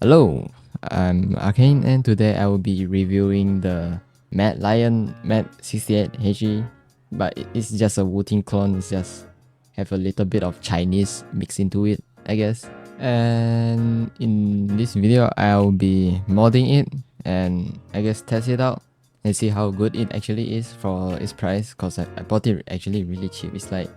Hello, I'm Arcane and today I will be reviewing the Madlion MAD60 HE, but it's just a Wu-Ting clone. It's just have a little bit of Chinese mixed into it, I guess. And in this video, I'll be modding it and I guess test it out and see how good it actually is for its price. Cause I bought it actually really cheap. It's like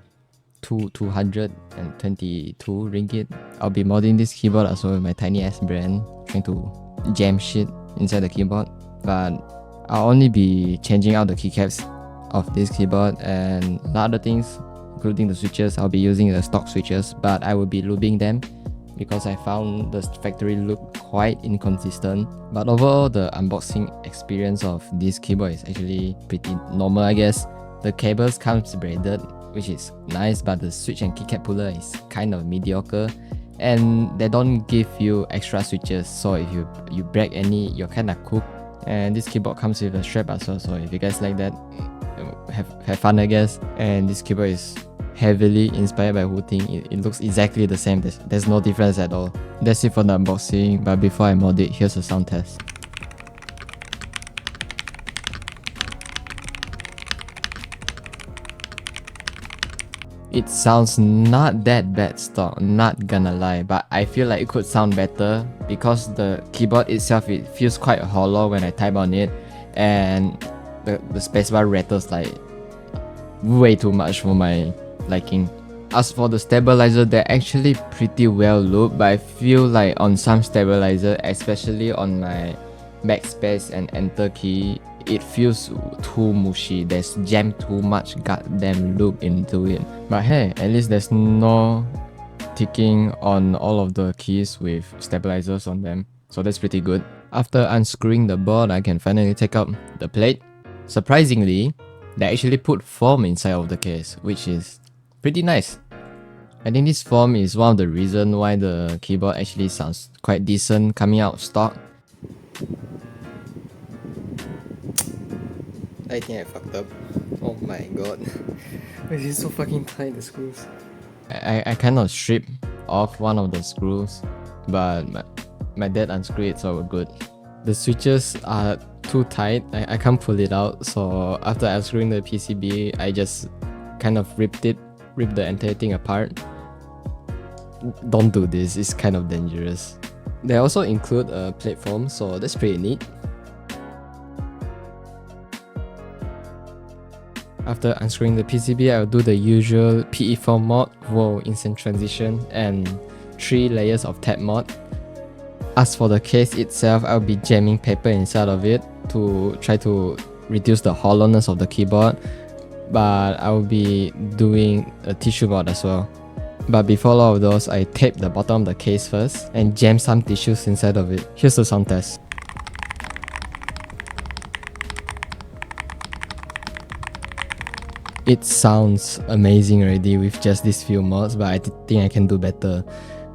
222 ringgit. I'll be modding this keyboard also with my tiny ass brand, trying to jam shit inside the keyboard. But I'll only be changing out the keycaps of this keyboard and a lot of things, including the switches. I'll be using the stock switches, but I will be lubing them because I found the factory loop quite inconsistent. But overall, the unboxing experience of this keyboard is actually pretty normal, I guess. The cables comes braided, which is nice, but the switch and keycap puller is kind of mediocre, and they don't give you extra switches, so if you break any, you're kind of cooked. And this keyboard comes with a strap as well, so if you guys like that, have fun, I guess. And this keyboard is heavily inspired by Wu-Ting. It looks exactly the same. There's no difference at all. That's it for the unboxing, but before I mod it, here's a sound test. It sounds not that bad stock, not gonna lie, but I feel like it could sound better because the keyboard itself, it feels quite hollow when I type on it, and the spacebar rattles like way too much for my liking. As for the stabilizer, they're actually pretty well looped, but I feel like on some stabilizer, especially on my backspace and enter key, it feels too mushy. There's jammed too much goddamn loop into it. But hey, at least there's no ticking on all of the keys with stabilizers on them, so that's pretty good. After unscrewing the board, I can finally take out the plate. Surprisingly, they actually put foam inside of the case, which is pretty nice. I think this foam is one of the reasons why the keyboard actually sounds quite decent coming out of stock. I think I fucked up. Oh my god. This is so fucking tight, the screws. I kind of stripped off one of the screws, but my dad unscrewed it, so we're good. The switches are too tight. I can't pull it out, so after unscrewing the PCB, I just kind of ripped the entire thing apart. Don't do this, it's kind of dangerous. They also include a plate foam, so that's pretty neat. After unscrewing the PCB, I'll do the usual PE foam mod, whoa, instant transition, and 3 layers of tap mod. As for the case itself, I'll be jamming paper inside of it to try to reduce the hollowness of the keyboard, but I'll be doing a tissue mod as well. But before all of those, I tape the bottom of the case first and jam some tissues inside of it. Here's the sound test. It sounds amazing already with just these few mods, but I think I can do better.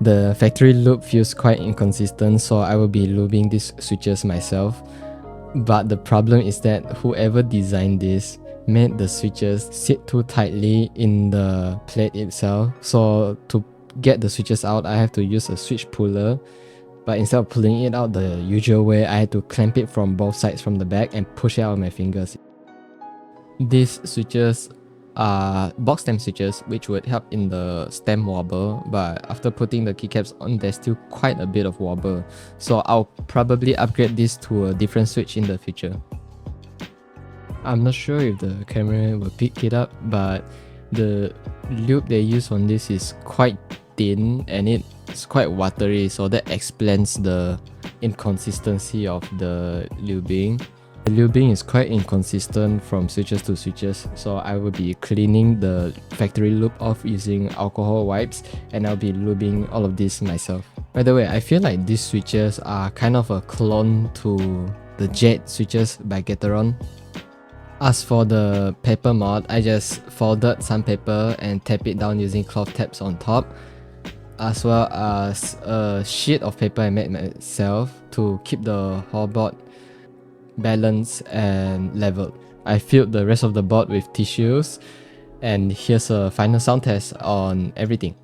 The factory loop feels quite inconsistent, so I will be looping these switches myself. But the problem is that whoever designed this made the switches sit too tightly in the plate itself. So to get the switches out, I have to use a switch puller. But instead of pulling it out the usual way, I had to clamp it from both sides from the back and push it out with my fingers. These switches are box stem switches, which would help in the stem wobble, but after putting the keycaps on, there's still quite a bit of wobble, so I'll probably upgrade this to a different switch in the future. I'm not sure if the camera will pick it up, but the loop they use on this is quite thin and it's quite watery, so that explains the inconsistency of the lubing. The lubing is quite inconsistent from switches to switches, so I will be cleaning the factory loop off using alcohol wipes, and I'll be lubing all of this myself. By the way, I feel like these switches are kind of a clone to the Jade switches by Gateron. As for the paper mod, I just folded some paper and tape it down using cloth tabs on top, as well as a sheet of paper I made myself to keep the whole board balanced and leveled. I filled the rest of the board with tissues, and here's a final sound test on everything.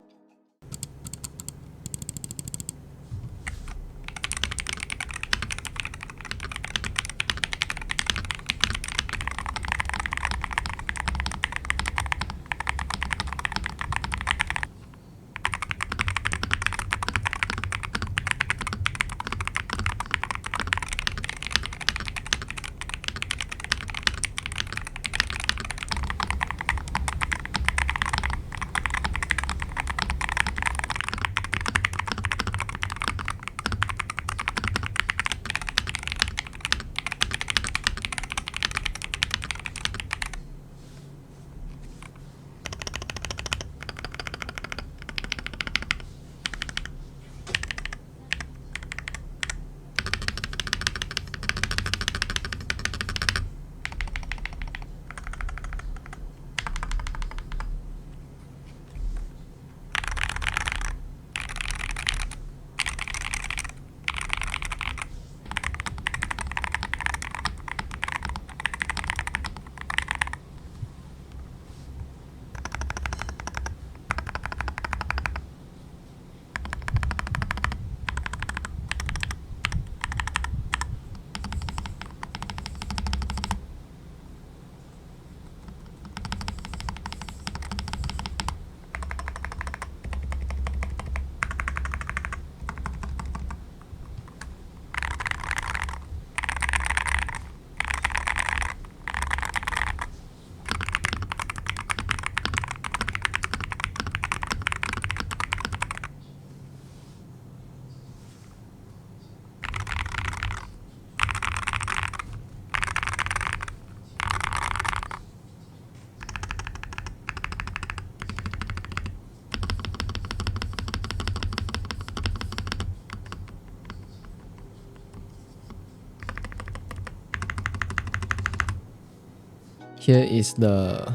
Here is the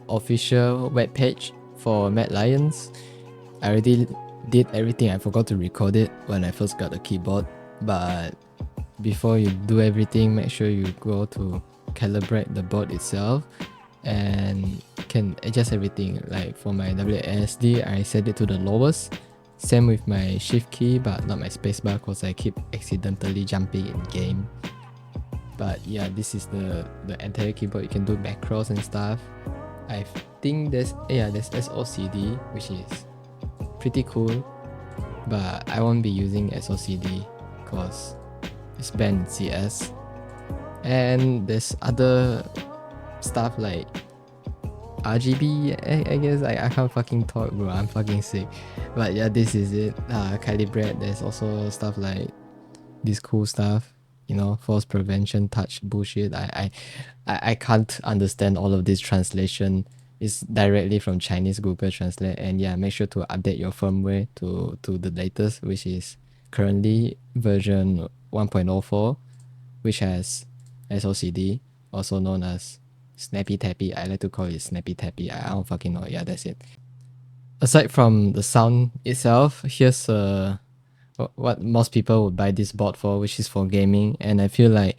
official webpage for Madlions. I already did everything. I forgot to record it when I first got the keyboard, but before you do everything, make sure you go to calibrate the board itself and can adjust everything. Like for my WASD, I set it to the lowest. Same with my shift key, but not my spacebar because I keep accidentally jumping in game. But yeah, this is the entire keyboard. You can do macros and stuff. I think there's SOCD, which is pretty cool, but I won't be using SOCD because it's banned in CS. And there's other stuff like RGB, I guess. I can't fucking talk, bro. I'm fucking sick. But yeah, this is it. Calibrate. There's also stuff like this cool stuff, you know, false prevention, touch bullshit. I can't understand all of this translation. It's directly from Chinese Google Translate. And yeah, make sure to update your firmware to the latest, which is currently version 1.04, which has SOCD, also known as Snappy Tappy. I like to call it Snappy Tappy. I don't fucking know. Yeah, that's it. Aside from the sound itself, here's what most people would buy this board for, which is for gaming. And I feel like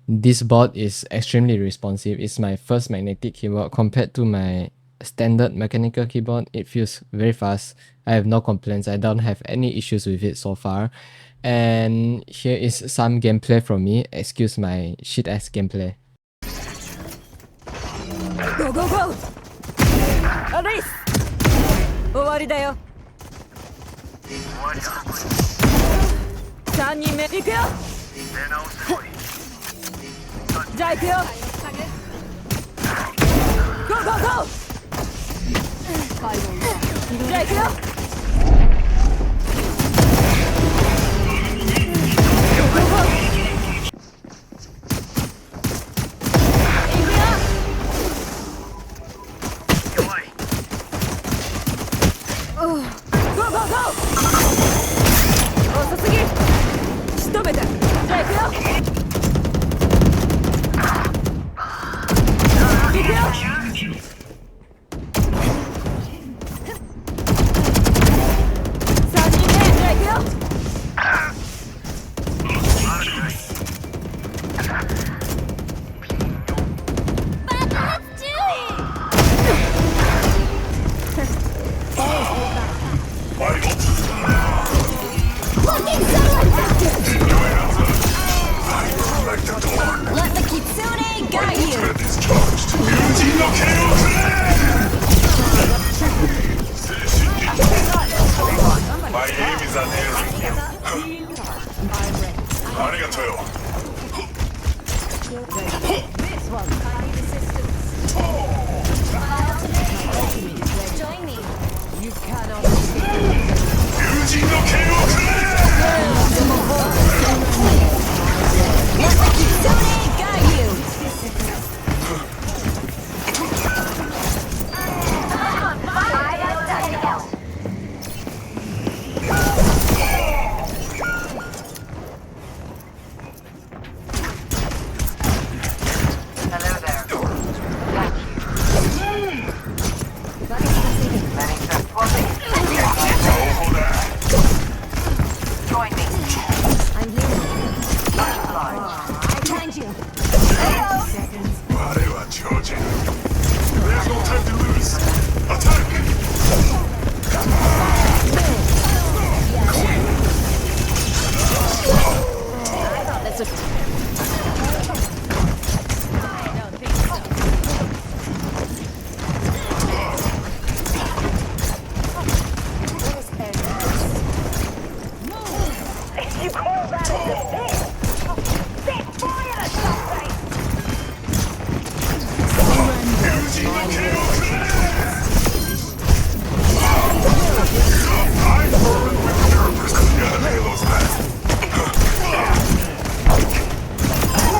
this board is extremely responsive. It's my first magnetic keyboard. Compared to my standard mechanical keyboard, it feels very fast. I have no complaints. I don't have any issues with it so far. And here is some gameplay from me. Excuse my shit ass gameplay. Go go go! A race! 終わりだよ。3人目行くよ。じゃあ行くよ。ゴーゴーゴー。じゃあ行くよ。ゴーゴーゴー。遅すぎ。仕留めた。じゃあ行くよ。行くよ。3人目。じゃあ行くよ。Let the kitsune guide you. My aim is unerring. Arigato. This one. Join me. You cannot. Let the kitsune guide you. Hello there. Join me. I'm here. I find you. There's no time to lose. Attack! I thought that's a. You call that a defense? Set fire to something!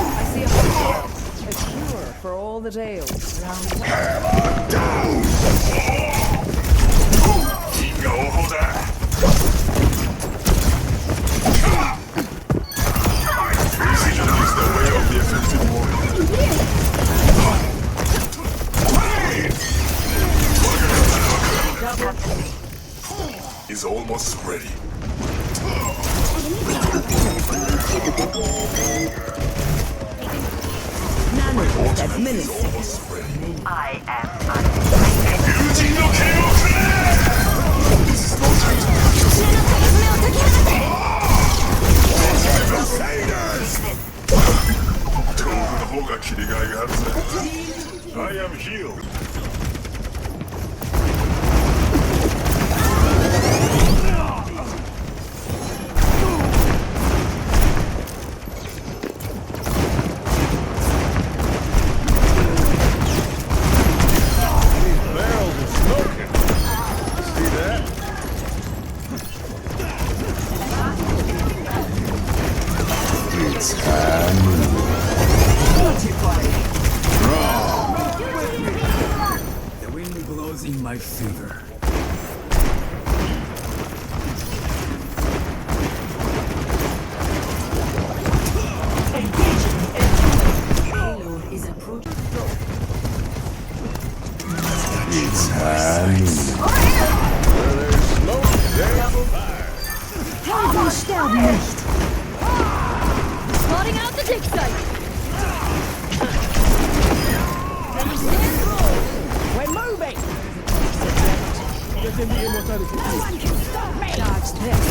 I see a cure for all the tales. menacing. I am 友人の剣をくれ Crusaders! 道具の方が切りがいがあるぜ I am healed. Barrels are smoking. See that? The wind blows in my favor. Payload is approaching. Where there's smoke, there's fire. Spotting out the dig site. We're moving. No one can stop me. Dodge this.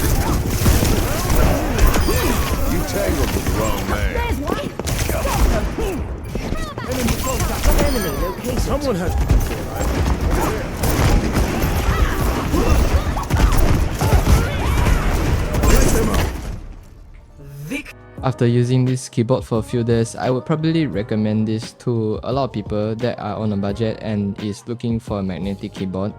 You tangled with the wrong man. There's one. Enemy location. Someone has to control that. After using this keyboard for a few days, I would probably recommend this to a lot of people that are on a budget and is looking for a magnetic keyboard.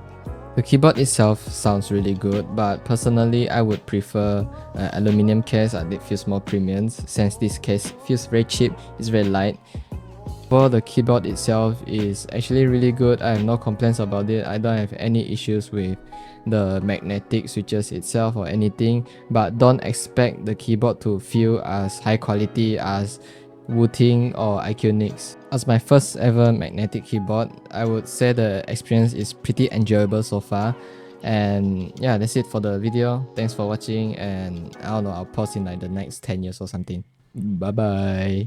The keyboard itself sounds really good, but personally I would prefer aluminum case as it feels more premium, since this case feels very cheap, it's very light. For the keyboard itself is actually really good. I have no complaints about it. I don't have any issues with the magnetic switches itself or anything, but don't expect the keyboard to feel as high quality as Wooting or Iconix. As my first ever magnetic keyboard, I would say the experience is pretty enjoyable so far. And yeah, that's it for the video. Thanks for watching, and I don't know, I'll post in like the next 10 years or something. Bye bye.